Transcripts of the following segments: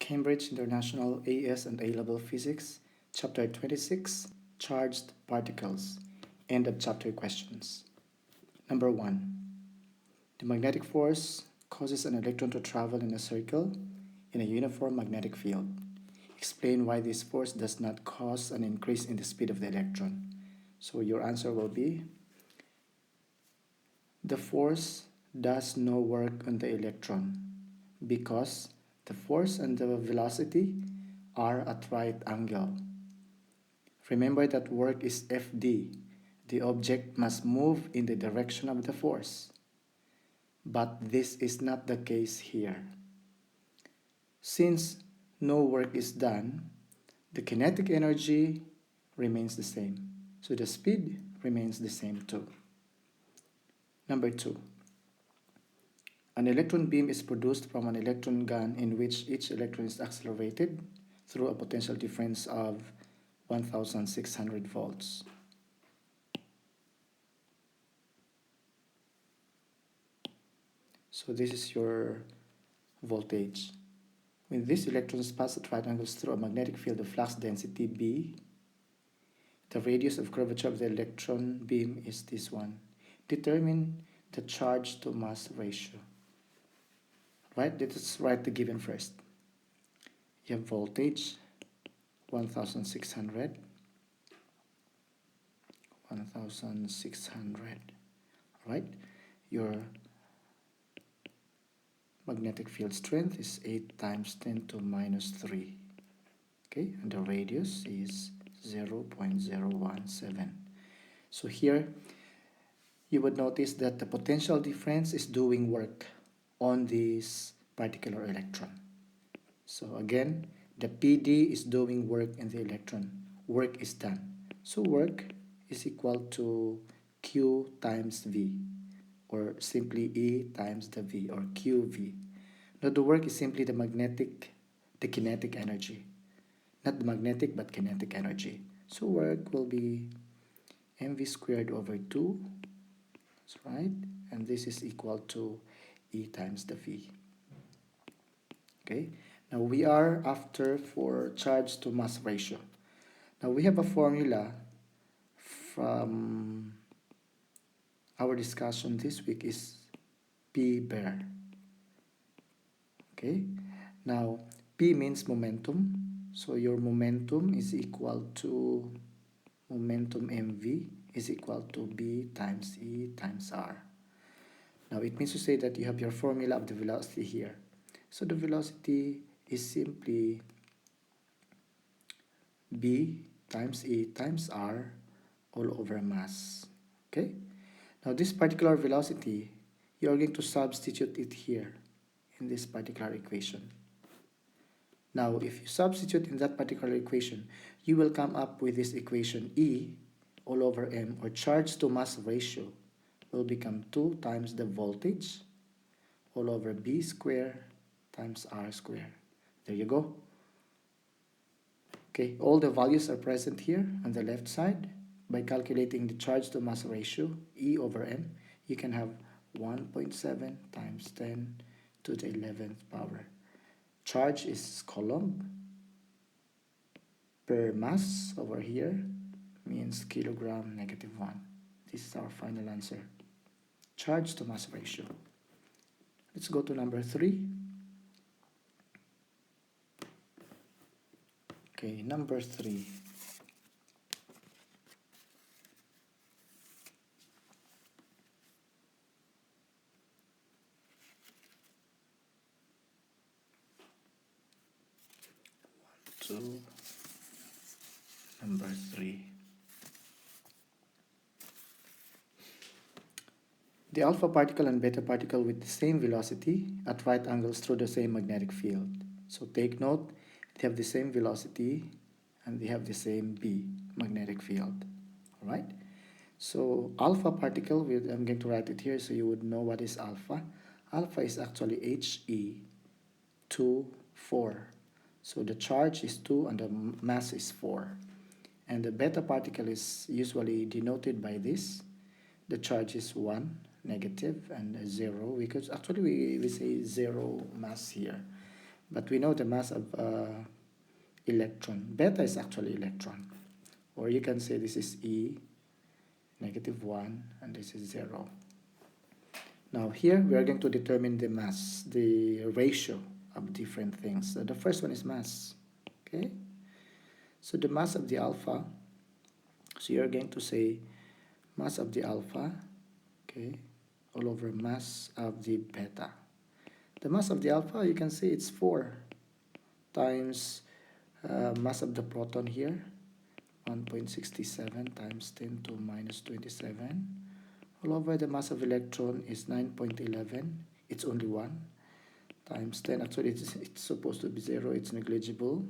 Cambridge International AS and A-Level Physics, Chapter 26, Charged Particles. End of chapter questions. Number 1. The magnetic force causes an electron to travel in a circle in a uniform magnetic field. Explain why this force does not cause an increase in the speed of the electron. So your answer will be, the force does no work on the electron because the force and the velocity are at right angle. Remember that work is Fd. The object must move in the direction of the force. But this is not the case here. Since no work is done, the kinetic energy remains the same. So the speed remains the same too. Number 2. An electron beam is produced from an electron gun in which each electron is accelerated through a potential difference of 1600 volts. So this is your voltage. When these electrons pass at right angles through a magnetic field of flux density B, the radius of curvature of the electron beam is this one. Determine the charge to mass ratio. Right, let's write the given first. You have voltage 1600, right? Your magnetic field strength is 8 times 10 to minus 3. Okay, and the radius is 0.017. So here you would notice that the potential difference is doing work on this particular electron. So again, the PD is doing work in the electron. Work is done. So work is equal to Q times V, or simply E times the V, or QV. Now the work is simply the kinetic energy. Not the magnetic, but kinetic energy. So work will be mv squared over 2. That's right. And this is equal to E times the V. Okay. Now we are after for charge to mass ratio. Now we have a formula from our discussion this week is P bar. Okay. Now P means momentum. So your momentum is equal to momentum mv is equal to B times E times R. Now it means to say that you have your formula of the velocity here. So the velocity is simply B times E times R all over mass. Okay? Now this particular velocity, you are going to substitute it here in this particular equation. Now if you substitute in that particular equation, you will come up with this equation E all over m, or charge to mass ratio, will become 2 times the voltage all over B square times R square. There you go. Okay, all the values are present here on the left side. By calculating the charge to mass ratio, E over m, you can have 1.7 times 10 to the 11th power. Charge is coulomb per mass over here means kilogram negative 1. This is our final answer. Charge to mass ratio. Let's go to number 3. Okay, number 3. Number 3. The alpha particle and beta particle with the same velocity at right angles through the same magnetic field. So take note, they have the same velocity and they have the same B magnetic field. Alright? So alpha particle, I'm going to write it here so you would know what is alpha. Alpha is actually He 2, 4. So the charge is 2 and the mass is 4. And the beta particle is usually denoted by this. The charge is 1, negative, and 0, because actually we say 0 mass here. but we know the mass of electron. Beta is actually electron. Or you can say this is E, -1, and this is 0. Now here we are going to determine the mass, the ratio of different things. So the first one is mass. Okay? So the mass of the alpha, so you're going to say mass of the alpha, okay, all over mass of the beta. The mass of the alpha, you can say it's 4 times mass of the proton here, 1.67 times 10 to minus 27. All over the mass of electron is 9.11. It's only 1 times 10. Actually, it's supposed to be 0. It's negligible.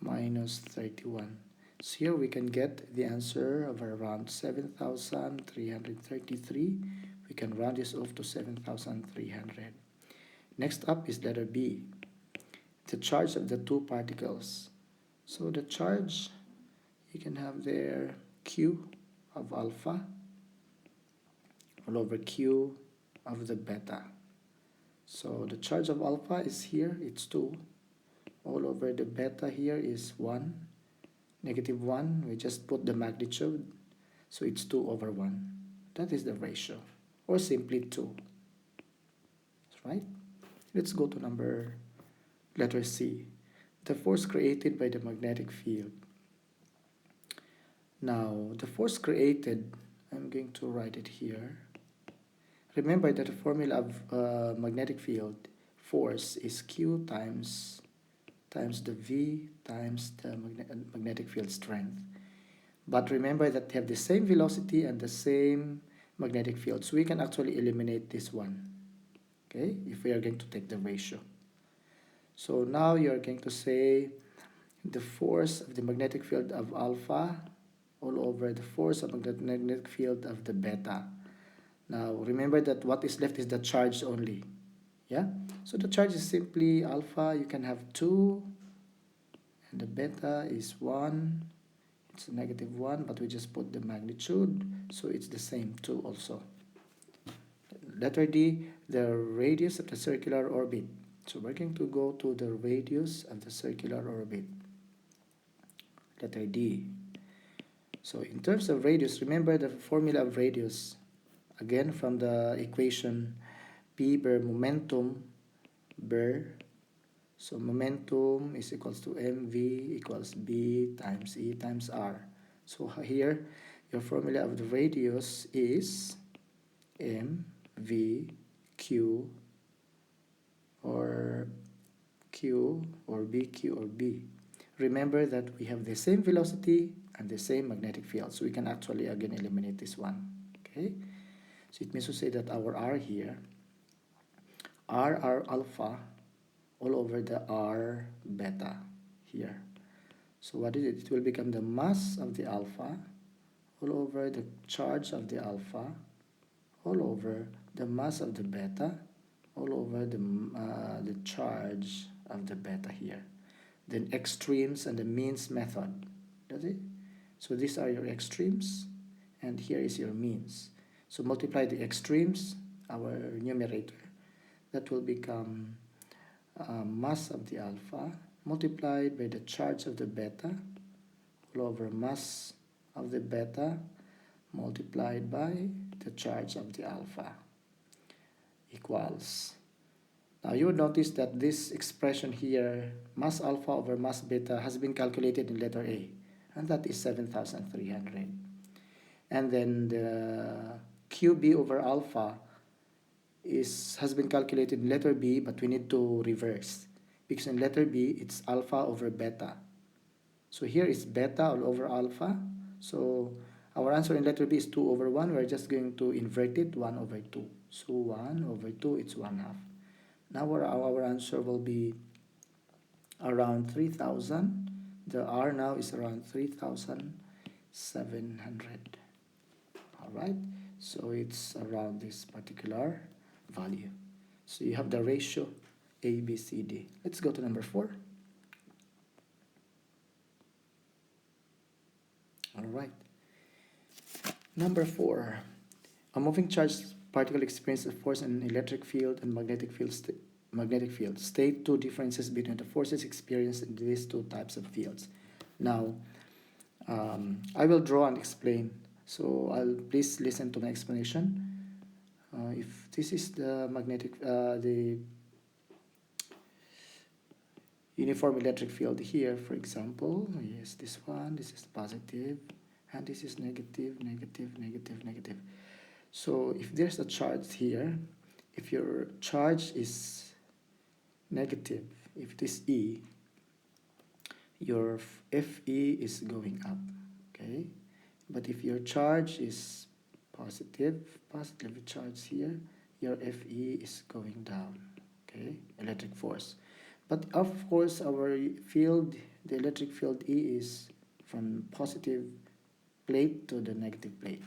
Minus 31. So here we can get the answer of around 7,333. We can round this off to 7,300. Next up is letter B, the charge of the two particles. So the charge, you can have there Q of alpha all over Q of the beta. So the charge of alpha is here, it's 2. All over the beta here is 1, -1. We just put the magnitude, so it's 2 over 1. That is the ratio, or simply 2. That's right. Let's go to letter C, the force created by the magnetic field. Now, the force created, I'm going to write it here. Remember that the formula of magnetic field force is Q times the V times the magnetic field strength. But remember that they have the same velocity and the same magnetic field. So we can actually eliminate this one, okay, if we are going to take the ratio. So now you're going to say the force of the magnetic field of alpha all over the force of the magnetic field of the beta. Now remember that what is left is the charge only. Yeah, so the charge is simply alpha. You can have 2, and the beta is 1. It's -1, but we just put the magnitude, so it's the same 2 also. Letter D, the radius of the circular orbit. So we're going to go to the radius of the circular orbit. Letter D. So in terms of radius, remember the formula of radius. Again, from the equation P per momentum per. So momentum is equals to mv equals b times e times r. So here, your formula of the radius is mv q or bq or b. Remember that we have the same velocity and the same magnetic field, so we can actually again eliminate this one. Okay, so it means to say that our r here, r alpha all over the r beta here. So what is it? It will become the mass of the alpha all over the charge of the alpha all over the mass of the beta all over the charge of the beta here. Then extremes and the means method. Does it? So these are your extremes and here is your means. So multiply the extremes, our numerator. That will become mass of the alpha multiplied by the charge of the beta all over mass of the beta multiplied by the charge of the alpha equals. Now you would notice that this expression here, mass alpha over mass beta, has been calculated in letter A, and that is 7,300. And then the QB over alpha has been calculated in letter B, but we need to reverse, because in letter B it's alpha over beta. So here is beta all over alpha. So our answer in letter B is 2 over 1. We're just going to invert it, 1 over 2. So 1 over 2, it's 1/2. Now our answer will be around 3,000. The R now is around 3,700. Alright, so it's around this particular value. So you have the ratio A, B, C, D. Let's go to number 4. Alright. Number 4. A moving charged particle experiences a force in an electric field and magnetic field magnetic field. State two differences between the forces experienced in these two types of fields. Now, I will draw and explain. So please listen to my explanation. If this is the the uniform electric field here, for example, yes, this is positive, and this is negative, negative, negative, negative. So if there's a charge here, if your charge is negative, if it is E, your Fe is going up, okay? But if your charge is positively charged here, your Fe is going down, okay? Electric force. But of course, our field, the electric field E is from positive plate to the negative plate.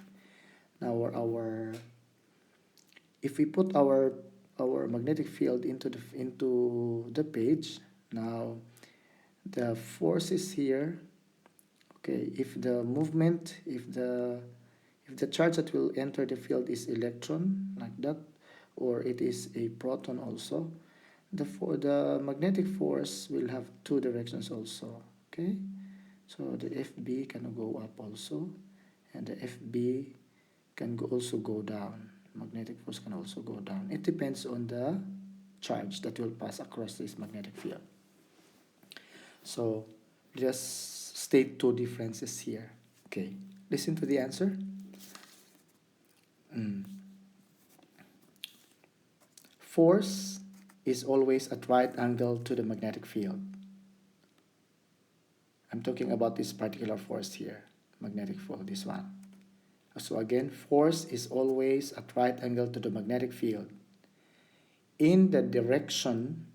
Now if we put our magnetic field into the page, now the force is here. Okay, if the movement, if the charge that will enter the field is electron like that, or it is a proton also, the magnetic force will have two directions also. Okay, so the FB can go up also, and the FB can also go down. Magnetic force can also go down. It depends on the charge that will pass across this magnetic field. So just state two differences here. Okay, listen to the answer. Force is always at right angle to the magnetic field. I'm talking about this particular force here, magnetic field, this one. So again, force is always at right angle to the magnetic field in the direction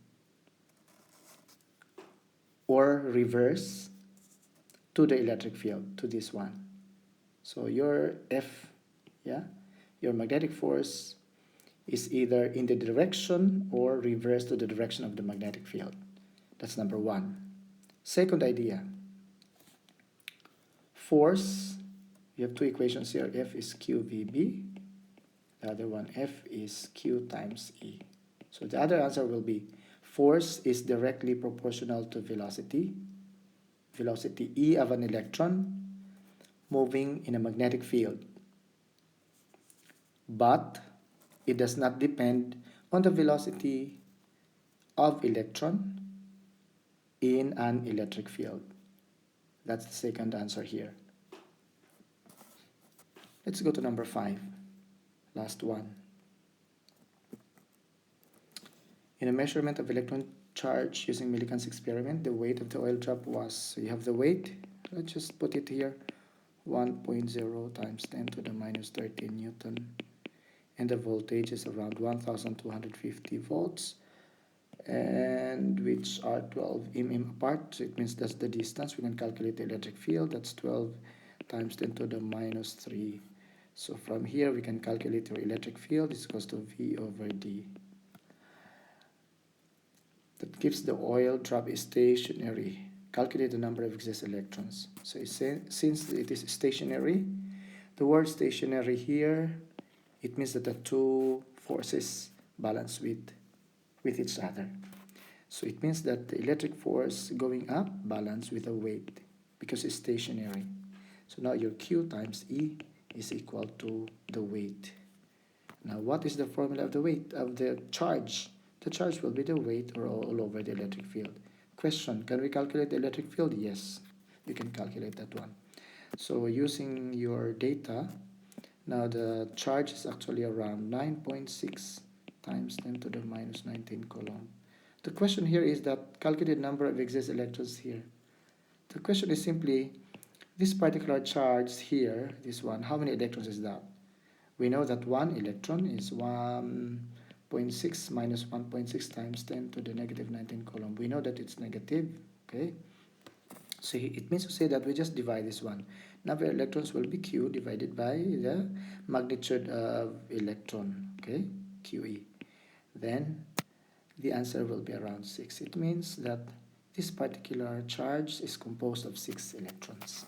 or reverse to the electric field, to this one. So your your magnetic force is either in the direction or reverse to the direction of the magnetic field. That's number one. Second idea, force, you have two equations here. F is QVB. The other one, F is Q times E. So the other answer will be force is directly proportional to velocity. Velocity E of an electron moving in a magnetic field. But it does not depend on the velocity of electron in an electric field. That's the second answer here. Let's go to number 5. Last one. In a measurement of electron charge using Millikan's experiment, the weight of the oil drop was, so you have the weight, let's just put it here, 1.0 times 10 to the minus 13 Newton. And the voltage is around 1250 volts, and which are 12 mm apart. So it means that's the distance. We can calculate the electric field. That's 12 times 10 to the minus 3. So from here we can calculate your electric field. It's equals to V over D. That gives the oil drop is stationary. Calculate the number of excess electrons. So since it is stationary, the word stationary here, it means that the two forces balance with each other. So it means that the electric force going up balance with the weight because it's stationary. So now your Q times E is equal to the weight. Now what is the formula of the weight of the charge? The charge will be the weight all over the electric field. Question, can we calculate the electric field? Yes, you can calculate that one. So using your data, now the charge is actually around 9.6 times 10 to the minus 19 coulomb. The question here is that calculate number of excess electrons here. The question is simply, this particular charge here, this one, how many electrons is that? We know that one electron is 1.6 minus 1.6 times 10 to the negative 19 coulomb. We know that it's negative, okay? So it means to say that we just divide this one. Number of electrons will be Q divided by the magnitude of electron, okay, QE. Then the answer will be around 6. It means that this particular charge is composed of 6 electrons.